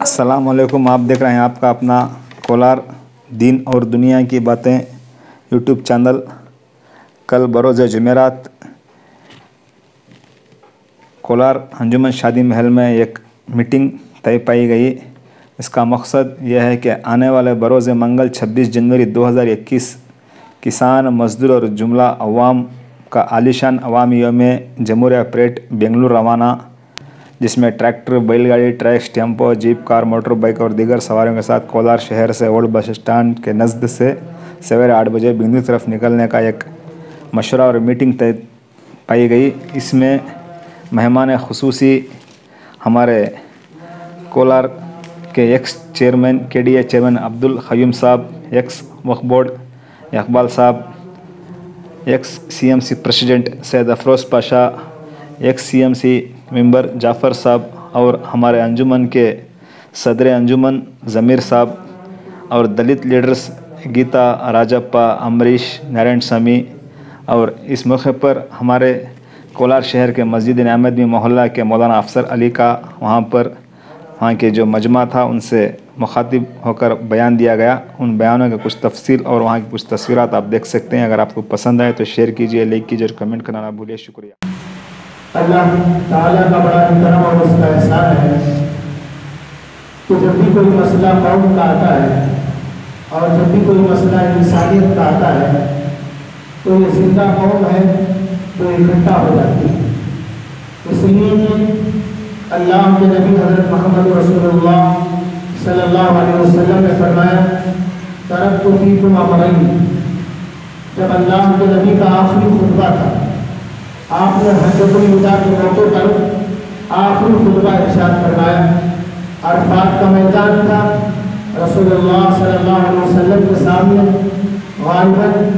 السلام علیکم، آپ دیکھ رہے ہیں آپ کا اپنا کولار دین اور دنیا کی باتیں یوٹیوب چینل۔ کل بروز جمعرات کولار انجمن شادی محل میں ایک میٹنگ طے پائی گئی۔ اس کا مقصد یہ ہے کہ آنے والے بروز منگل 26 جنوری 2021 کسان، مزدور اور جملہ عوام کا عالیشان عوامی یوم جمہوریہ پریڈ بنگلور روانہ، جس میں ٹریکٹر، بیل گاڑی، ٹرکس، ٹیمپو، جیپ، کار، موٹر بائیک اور دیگر سواریوں کے ساتھ کولار شہر سے اولڈ بس اسٹینڈ کے نزد سے سویرے 8 بجے بنگلور کی طرف نکلنے کا ایک مشورہ اور میٹنگ طے پائی گئی۔ اس میں مہمان خصوصی ہمارے کولار کے x chairman KDA chairman Abdul Qayyum صاحب، ایکس وقف بورڈ اقبال صاحب، ایکس CMC پریزیڈنٹ سید افروز پاشا، ایکس CMC ممبر جعفر صاحب اور ہمارے انجمن کے صدر انجمن ضمیر صاحب اور دلت لیڈرز گیتا راجپا، امریش، نارائن سامی۔ اور اس موقع پر ہمارے کولار شہر کے مسجد نعمت محلہ کے مولانا افسر علی کا وہاں کے جو مجمع تھا ان سے مخاطب ہو کر بیان دیا گیا۔ ان بیانوں کے کچھ تفصیل اور وہاں کی کچھ تصویرات آپ دیکھ سکتے ہیں۔ اگر آپ کو پسند آئے تو شیئر کیجئے، لائک کیجئے اور کمنٹ کرنا نہ بھولئے۔ شکریہ۔ اللہ تعالیٰ کا بڑا احترام اور اس کا احسان ہے کہ جب بھی کوئی مسئلہ قوم کا آتا ہے اور جب بھی کوئی مسئلہ انسانیت کا آتا ہے تو یہ زندہ قوم ہے تو اکٹھا ہو جاتی ہے۔ اس لیے کہ اللہ کے نبی حضرت محمد رسول اللہ صلی اللہ علیہ وسلم نے فرمایا ترکت فیکم امرین۔ جب اللہ کے نبی کا آخری خطبہ تھا، آپ نے حجۃ الوداع کے موقع پر آخری خطبہ ارشاد فرمایا۔ عرفات کا میدان تھا، رسول اللہ صلی اللہ علیہ وسلم کے سامنے غالباً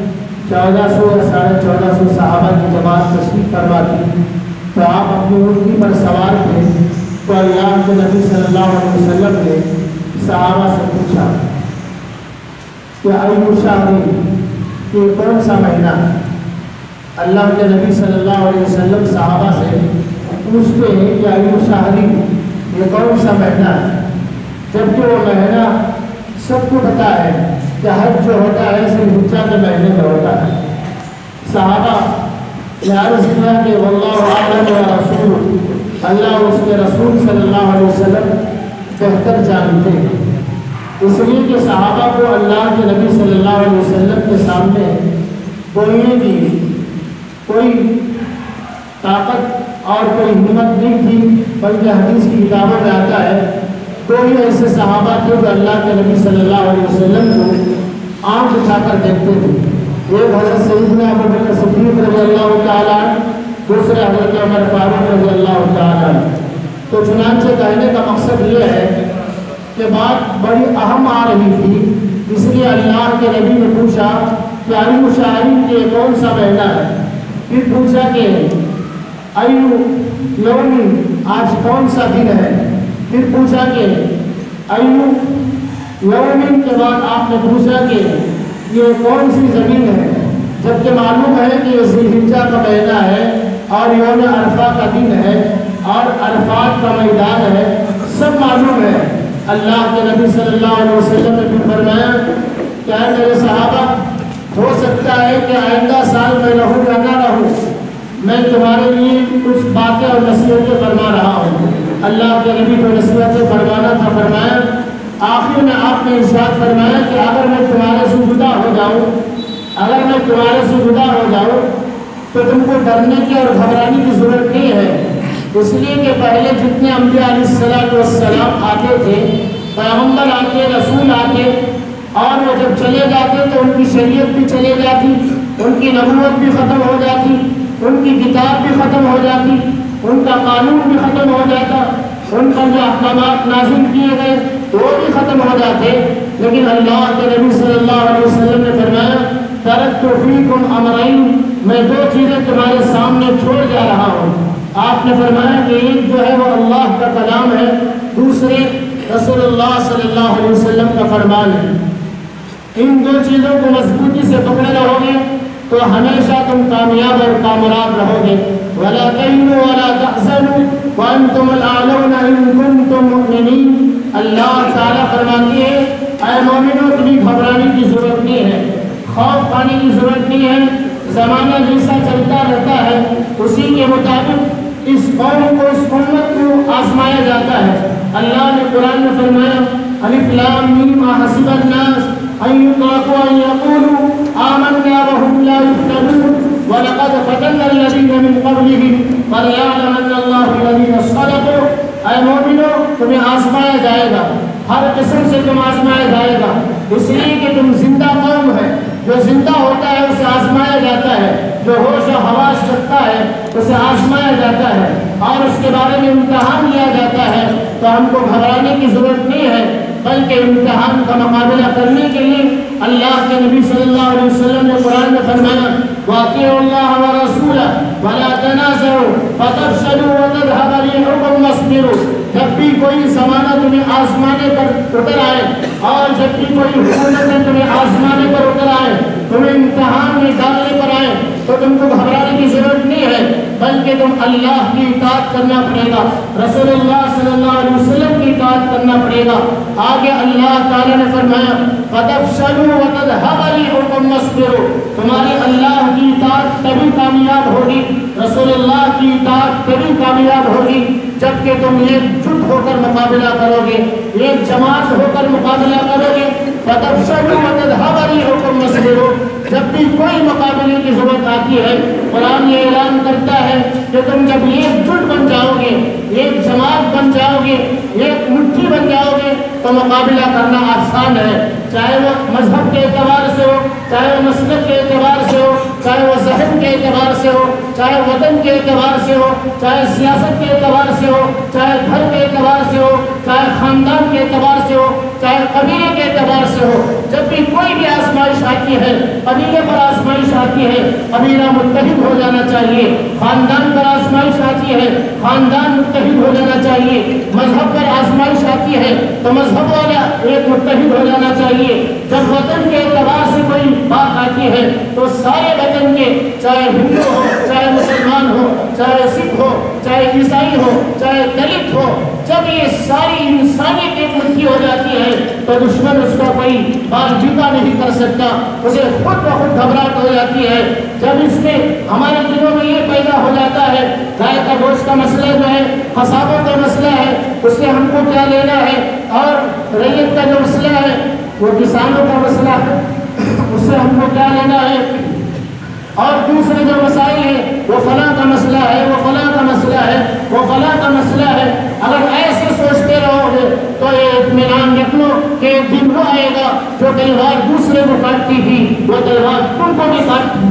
1400 یا 1450 صحابہ کی جماعت تشریف فرما تھی، تو آپ اپنی اونٹنی پر سوار تھے تو اللہ کے نبی صلی اللہ علیہ وسلم نے صحابہ سے پوچھا کہ ایُّ شہر، یہ کون سا مہینہ ہے؟ اللہ کے نبی صلی اللہ علیہ وسلم صحابہ سے پوچھتے ہیں کہ ایُّ شہر، یہ کون سا مہینہ ہے؟ جبکہ وہ مہینہ سب کو پتہ ہے کہ حج جو ہوتا ہے ذی الحجہ کے مہینے میں ہوتا ہے۔ صحابہ نے عرض کیا کہ واللہ اعلم و رسول، اللہ اور اس کے رسول صلی اللہ علیہ وسلم بہتر جانتے ہیں۔ اس لیے کہ صحابہ کو اللہ کے نبی صلی اللہ علیہ وسلم کے سامنے بولنے کی کوئی طاقت اور کوئی ہمت نہیں تھی، بلکہ حدیث کی کتابوں میں آتا ہے کوئی ایسے صحابہ تھے جو اللہ کے نبی صلی اللہ علیہ وسلم کو آنکھ اٹھا کر دیکھتے تھے۔ ایک حضرت سیدنا ابوبکر صدیق رضی اللہ تعالیٰ، دوسرے حضرت عمر فاروق رضی اللہ تعالیٰ۔ تو چنانچہ کہنے کا مقصد یہ ہے کہ بات بڑی اہم آ رہی تھی، اس لیے اللہ کے نبی نے پوچھا کہ ایُّ شہر، کے کون سا مہینہ ہے؟ پھر پوچھا کہ ایُّ یوم، آج کون سا دن ہے؟ پھر پوچھا کہ ایُّ یوم، کے بعد آپ نے پوچھا کہ یہ کون سی زمین ہے؟ جبکہ معلوم ہے کہ یہ ذی الحجہ کا مہینہ ہے اور یوم عرفہ کا دن ہے اور عرفات کا میدان ہے، سب معلوم ہے۔ اللہ کے نبی صلی اللہ علیہ وسلم نے بھی فرمایا کہ اے میرے صحابہ، ہو سکتا ہے کہ آئندہ سال میں رہوں یا نہ رہوں، میں تمہارے لیے کچھ باتیں اور نصیحتیں فرما رہا ہوں۔ اللہ کے نبی کو نصیحتیں فرمانا تھا، فرمایا۔ آخر میں آپ نے ارشاد فرمایا کہ اگر میں تمہارے سے جدا ہو جاؤں تو تم کو ڈرنے کی اور گھبرانے کی ضرورت نہیں ہے، اس لیے کہ پہلے جتنے انبیاء علیہ السلام آتے تھے، پیغمبر آتے، رسول آتے، اور وہ جب چلے جاتے تو ان کی شریعت بھی چلے جاتی، ان کی نبوت بھی ختم ہو جاتی، ان کی کتاب بھی ختم ہو جاتی، ان کا قانون بھی ختم ہو جاتا، ان پر جو احکامات نازل کیے گئے وہ بھی ختم ہو جاتے۔ لیکن اللہ کے نبی صلی اللہ علیہ وسلم نے فرمایا ترکت فیکم امرین، میں دو چیزیں تمہارے سامنے چھوڑ جا رہا ہوں۔ آپ نے فرمایا کہ ایک جو ہے وہ اللہ کا کلام ہے، دوسرے رسول اللہ صلی اللہ علیہ وسلم کا فرمان ہے۔ ان دو چیزوں کو مضبوطی سے پکڑے رہو گے تو ہمیشہ تم کامیاب اور کامراد رہو گے۔ وَلَا تَهِنُوا وَلَا تَحْزَنُوا وَأَنْتُمُ الْأَعْلَوْنَ إِن كُنتُم مُؤْمِنِينَ۔ اللہ تعالیٰ فرماتی ہے اے مومنوں تمہیں گھبرانے کی ضرورت نہیں ہے، خوف کھانے کی ضرورت نہیں ہے، زمانہ جیسا چلتا رہتا ہے اسی کے مطابق اس قوم کو، اس امت کو آزمایا جاتا ہے۔ اللہ نے قرآن میں فرمایا الف لام میم حسب الناس ان یترکوا ان یقولوا آمنا وهم لا یفتنون وَلَقَدْ فَتَنَّا الَّذِينَ مِنْ قَبْلِهِمْ فَلْيَعْلَمَنَّ اللَّهُ الَّذِينَ صَدَقُوا۔ اے مومنو تمہیں آزمایا جائے گا، ہر قسم سے تم آزمایا جائے گا، اس لیے کہ تم زندہ قوم ہے، جو زندہ ہوتا ہے اسے آزمایا جاتا ہے، جو ہوش و حواس رکھتا ہے اسے آزمایا جاتا ہے اور اس کے بارے میں امتحان لیا جاتا ہے۔ تو ہم کو گھبرانے کی ضرورت نہیں ہے، بلکہ امتحان کا مقابلہ کرنے کے لیے اللہ کے نبی صلی اللہ علیہ وسلم نے قرآن میں فرمایا وَأَطِيعُوا اللَّهَ وَرَسُولَهُ وَلَا تَنَازَعُوا فَتَفْشَلُوا وَتَذْهَبَ رِيحُكُمْ وَاصْبِرُوا۔ جب بھی کوئی زمانہ تمہیں آزمانے پر اتر آئے اور جب بھی کوئی حکومت تمہیں آزمانے پر اتر آئے، تمہیں امتحان میں ڈالنے پر آئے، تو تم کو گھبرانے کی ضرورت نہیں ہے، بلکہ تم اللہ کی اطاعت کرنا پڑے گا، رسول اللہ صلی اللہ علیہ وسلم کی اطاعت کرنا پڑے گا۔ آگے اللہ تعالیٰ نے فرمایا فَتَفْشَلُوا وَتَذْهَبَ رِيحُكُمْ وَاصْبِرُوا۔ تمہاری اللہ کی اطاعت تبھی کامیاب ہوگی، رسول اللہ کی اطاعت تبھی کامیاب ہوگی جبکہ تم ایک جٹ ہو کر مقابلہ کرو گے، ایک جماعت ہو کر مقابلہ کرو گے۔ فَتَفْشَلُوا وَتَذْهَبَ رِيحُكُمْ وَاصْبِرُوا۔ جب بھی کوئی مقابلے کی ضرورت آتی ہے قرآن یہ اعلان کرتا ہے کہ تم جب ایک جٹ بن جاؤ گے، ایک جماعت بن جاؤ گے، ایک مٹھی بن جاؤ گے تو مقابلہ کرنا آسان ہے، چاہے وہ مذہب کے اعتبار سے ہو، چاہے وہ مسلک کے اعتبار سے ہو، چاہے وہ ذہن کے اعتبار سے ہو، چاہے وطن کے اعتبار سے ہو، چاہے سیاست کے اعتبار سے ہو، چاہے گھر کے اعتبار سے ہو، چاہے خاندان کے اعتبار سے ہو، چاہے قبیلے کے اعتبار سے ہو۔ جب بھی کوئی بھی آزمائش آتی ہے، قبیلے پر آزمائش آتی ہے، قبیلہ متحد ہو جانا چاہیے، خاندان پر آزمائش آتی ہے، خاندان متحد ہو جانا چاہیے، مذہب پر آزمائش آتی ہے تو مذہب والا ایک متحد ہو جانا چاہیے۔ جب وطن کے اعتبار سے کوئی بات آتی ہے تو سارے وطن کے، چاہے ہندو ہو، چاہے مسلمان ہو، چاہے سکھ ہو، چاہے عیسائی ہو، چاہے دلت ہو، جب یہ ساری انسانیت ایک مٹھی ہو جاتی ہے تو دشمن اس کا کوئی بال جیتا نہیں کر سکتا، اسے خود بخود گھبراہٹ ہو جاتی ہے۔ جب اس میں ہمارے دلوں میں یہ پیدا ہو جاتا ہے گائے کا گوشت کا مسئلہ جو ہے، قصابوں کا مسئلہ ہے، اس سے ہم کو کیا لینا ہے، اور ریت کا جو مسئلہ ہے وہ کسانوں کا مسئلہ ہے، اس سے ہم کو کیا لینا ہے، اور دوسرے جو مسائل ہیں وہ فلاں کا مسئلہ ہے، وہ فلاں کا مسئلہ ہے، وہ فلاں کا مسئلہ ہے۔ اگر ایسے سوچتے رہو گے تو یہ اطمینان رکھ لو کہ ایک دن وہ آئے گا جو تلوار دوسرے کو کاٹتی تھی وہ تلوار تم کو بھی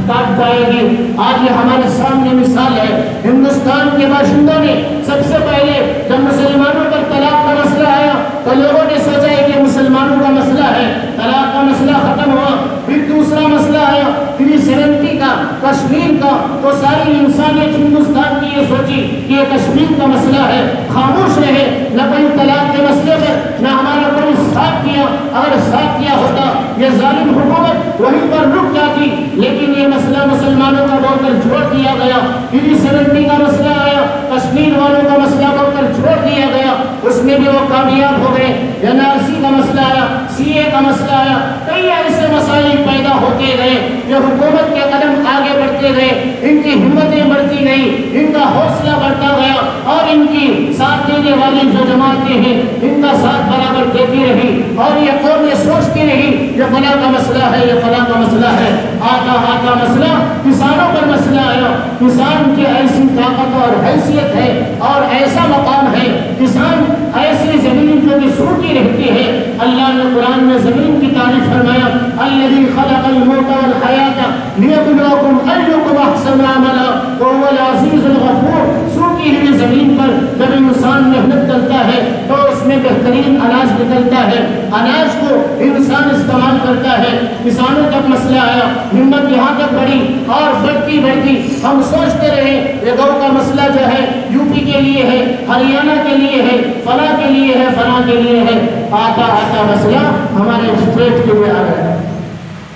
کاٹ پائے گی۔ آج یہ ہمارے سامنے مثال ہے، ہندوستان کے باشندوں نے سب سے پہلے جب مسلمانوں پر طلاق کا مسئلہ آیا تو لوگوں نے سوچا ہے کہ مسلمانوں کا مسئلہ ہے، طلاق کا مسئلہ ختم ہوا۔ پھر دوسرا مسئلہ آیا 370 کا، کشمیر کا، تو ساری انسانیت ہندوستان کی یہ سوچی کہ یہ کشمیر کا مسئلہ ہے، خاموش رہے، نہ کوئی طلاق کے مسئلے پر نہ ہمارا کوئی ساتھ کیا۔ اگر ساتھ کیا ہوتا یہ ظالم حکومت وہیں پر رک جاتی، لیکن یہ مسئلہ مسلمانوں کا بول کر چھوڑ دیا گیا۔ 370 کا مسئلہ آیا، کشمیر والوں کا مسئلہ بول کر چھوڑ دیا گیا، اس میں بھی وہ کامیاب ہو گئے۔ NRC کا مسئلہ آیا، CA کا مسئلہ آیا، کئی ایسے مسائل پیدا ہوتے گئے جو حکومت کے قدم آگے بڑھتے گئے، ان کی ہمتیں بڑھتی گئی، ان کا حوصلہ بڑھتا گیا، اور ان کی ساتھ دینے والی جو جماعتیں ہیں ان کا ساتھ برابر دیتی رہی، اور یہ قوم یہ سوچتی رہی یہ فلاں کا مسئلہ ہے، یہ فلاں کا مسئلہ ہے۔ آتا مسئلہ کسانوں پر مسئلہ آیا۔ کسان کی ایسی طاقت اور حیثیت ہے اور ایسا مقام ہے، کسان ایسی زمین جو کہ سوکھی رہتی ہے۔ اللہ نے قرآن میں زمین کی تعریف فرمایا الذی خلق الموت والحیات لیبلوکم ایکم احسن عملا وهو العزیز الغفور۔ سوکھی ہوئی زمین پر جب انسان محنت کرتا ہے تو اس میں بہترین اناج نکلتا ہے، اناج کو انسان استعمال کرتا ہے۔ کسانوں تک مسئلہ آیا، ہمت یہاں تک بڑھی اور بڑھتی بڑھتی ہم سوچتے رہے یہ گاؤں کا مسئلہ جو ہے UP کے لیے ہے، ہریانہ کے لیے ہے، فلاں کے لیے ہے، فلاں کے لیے ہے۔ آتا مسئلہ ہمارے اسٹیٹ کے لیے آ گیا،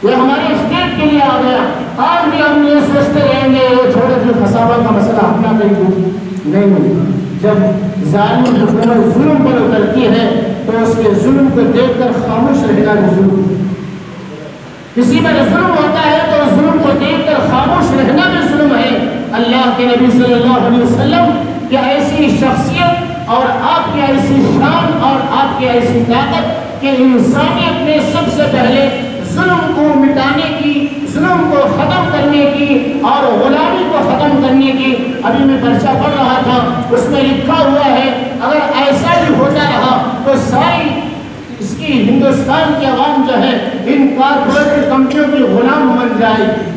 یہ ہمارے اسٹیٹ کے لیے آ گیا۔ آج بھی ہم یہ سوچتے رہیں گے یہ چھوڑے جو خسابہ کا مسئلہ اپنا کہیں نہیں۔ جب ظالم حکومت ظلم پر اترتی ہے تو اس کے ظلم کو دیکھ کر خاموش رہنا بھی ظلم ہے۔ کسی پر ظلم ہوتا ہے تو ظلم کو دیکھ کر خاموش رہنا بھی ظلم ہے۔ اللہ کے نبی صلی اللہ علیہ وسلم کی ایسی شخصیت اور آپ کی ایسی شان اور آپ کی ایسی طاقت کہ انسانیت میں سب سے پہلے ظلم کو مٹانے کی، ظلم کو ختم کرنے کی اور غلامی کو ختم کرنے کی، ابھی میں پرچہ پڑھ رہا تھا، اس میں لکھا ہوا ہے اگر ایسا بھی ہوتا رہا تو ساری اس کی ہندوستان کی عوام جو ہے ان کارپوریٹ کمپنیوں کی غلام بن جائے گی،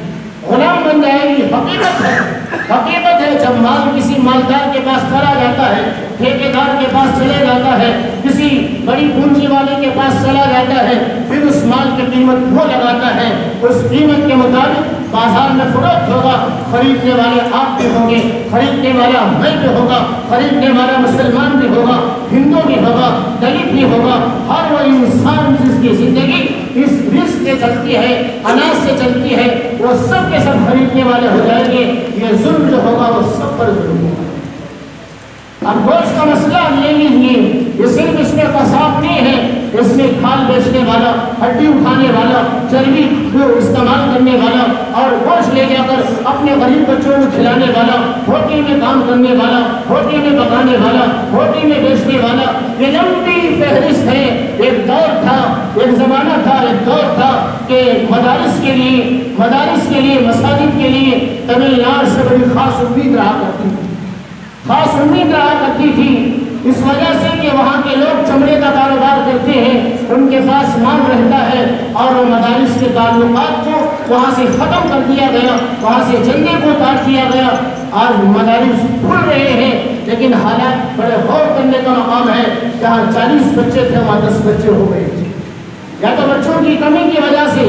غلام بن جائے گی۔ حقیقت ہے جب مال کسی مالدار کے پاس چلا جاتا ہے، ٹھیکیدار کے پاس چلے جاتا ہے، کسی بڑی پونجی والے کے پاس چلا جاتا ہے، پھر اس مال کی قیمت وہ لگاتا ہے، اس قیمت کے مطابق بازار میں فروخت ہوگا، خریدنے والے آپ بھی ہوں گے، خریدنے والا میں بھی ہوگا، خریدنے والا مسلمان بھی ہوگا، ہندو بھی ہوگا، دلت بھی ہوگا، ہر وہ انسان جس کی زندگی اس رزق سے چلتی ہے، اناج سے چلتی ہے، وہ سب کے سب خریدنے والے ہو جائیں گے۔ یہ ظلم جو ہوگا وہ سب پر ظلم ہوگا۔ اب گوشت کا مسئلہ لے لیجیے، یہ صرف اس میں قصاب نہیں ہے، اس میں کھال بیچنے والا، ہڈی اٹھانے والا، چربی کو استعمال کرنے والا اور گوشت لے جا کر اپنے غریب بچوں کو کھلانے والا، ہوٹل میں کام کرنے والا، ہوٹل میں پکانے والا، ہوٹل میں بیچنے والا، یہ لمبی فہرست ہے۔ ایک دور تھا، ایک زمانہ تھا، ایک دور تھا کہ مدارس کے لیے مساجد کے لیے تمل ناڈو سے بڑی خاص امید رہا کرتی تھی، خاص امید رہا کرتی تھی، اس وجہ سے کہ وہاں کے لوگ چمڑے کا کاروبار کرتے ہیں، ان کے پاس مال رہتا ہے اور وہ مدارس کے تعلقات کو وہاں سے ختم کر دیا گیا، وہاں سے جھنڈے کو اتار دیا گیا۔ آج مدارس کھل رہے ہیں لیکن حالات بڑے غور کرنے کا مقام ہے، جہاں 40 بچے تھے وہاں 10 بچے ہو گئے، یا تو بچوں کی کمی کی وجہ سے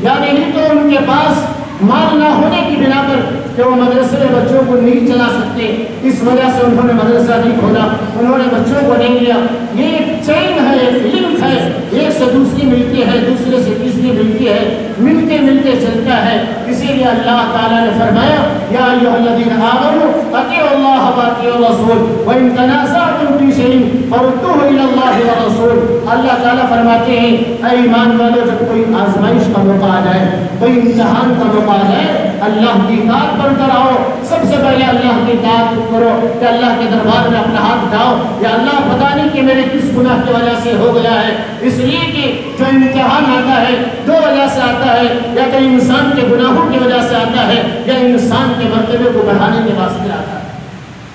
یا نہیں تو ان کے پاس مال نہ ہونے کی بنا پر کہ وہ مدرسے میں بچوں کو نہیں چلا سکتے، اس وجہ سے انہوں نے مدرسہ نہیں کھولا، انہوں نے بچوں کو نہیں لیا۔ یہ ایک چین ہے، ایک لنک ہے، ایک سے دوسری ملتی ہے، دوسرے سے تیسری ملتی ہے، ملتے ملتے چلتا ہے۔ اسی لیے اللہ تعالیٰ نے فرمایا یا ایھا الذین آمنوا اطیعوا اللہ واطیعوا الرسول وان تنازعتم فی شیء فردوہ الی اللہ والرسول۔ اللہ تعالیٰ فرماتے ہیں اے ایمان والو، جب کوئی آزمائش کا موقع آ جائے، کوئی امتحان کا موقع آ جائے، اللہ کی اطاعت پر اتراؤ۔ سب سے پہلے اللہ کی اطاعت کرو کہ اللہ کے دربار میں اپنا ہاتھ اٹھاؤ، یا اللہ پتہ نہیں کہ میرے کس گناہ کی وجہ سے ہو گیا ہے۔ اس لیے کہ جو امتحان آتا ہے دو وجہ سے آتا ہے، یا تو انسان کے گناہوں کی وجہ سے آتا ہے یا انسان کے مرتبے کو بڑھانے کے واسطے آتا ہے۔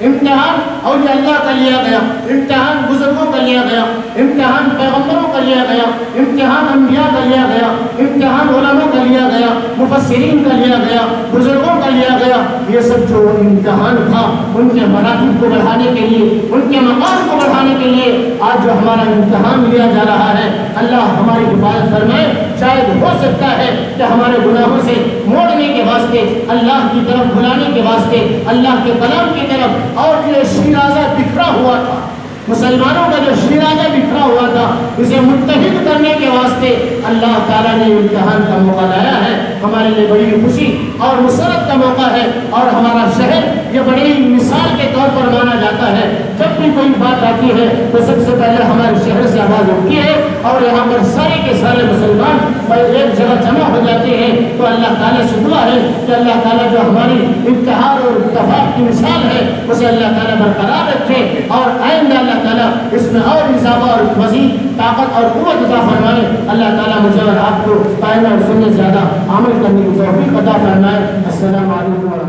امتحان اولیاء اللہ کا لیا گیا، امتحان بزرگوں کا لیا گیا، امتحان پیغمبروں کا لیا گیا، امتحان انبیاء کا لیا گیا، امتحان علماء کا لیا گیا، مفسرین کا لیا گیا، بزرگوں کا لیا گیا۔ یہ سب جو امتحان تھا ان کے مراتب کو بڑھانے کے لیے، ان کے مقام کو بڑھانے کے لیے آج جو ہمارا امتحان لیا جا رہا ہے، اللہ ہماری حفاظت فرمائے۔ شاید ہو سکتا ہے کہ ہمارے گناہوں سے موڑنے کے واسطے، اللہ کی طرف بلانے کے واسطے، اللہ کے کلام کی طرف، اور یہ شیرازہ بکھرا ہوا تھا، مسلمانوں کا جو شیرازہ بکھرا ہوا تھا، اسے متحد کرنے کے واسطے اللہ تعالیٰ نے امتحان کا موقع لایا ہے۔ ہمارے لیے بڑی خوشی اور مسرت کا موقع ہے، اور ہمارا شہر یہ بڑی مثال کے طور پر مانا جاتا ہے۔ جب بھی کوئی بات آتی ہے تو سب سے پہلے ہمارے شہر سے آواز اٹھتی ہے، اور یہاں پر سارے کے سارے مسلمان ایک جگہ جمع ہو جاتے ہیں۔ تو اللہ تعالیٰ سے دعا ہے کہ اللہ تعالیٰ جو ہماری اتحاد اور اتفاق کی مثال ہے اسے اللہ تعالیٰ برقرار رکھے، اور آئندہ اللہ تعالیٰ اس میں اور اضافہ اور مزید طاقت اور قوت عطا فرمائے۔ اللہ تعالیٰ مجھے اور آپ کو قائم اور سننے زیادہ عمل کرنے کی توفیق عطا فرمائے۔ السلام علیکم۔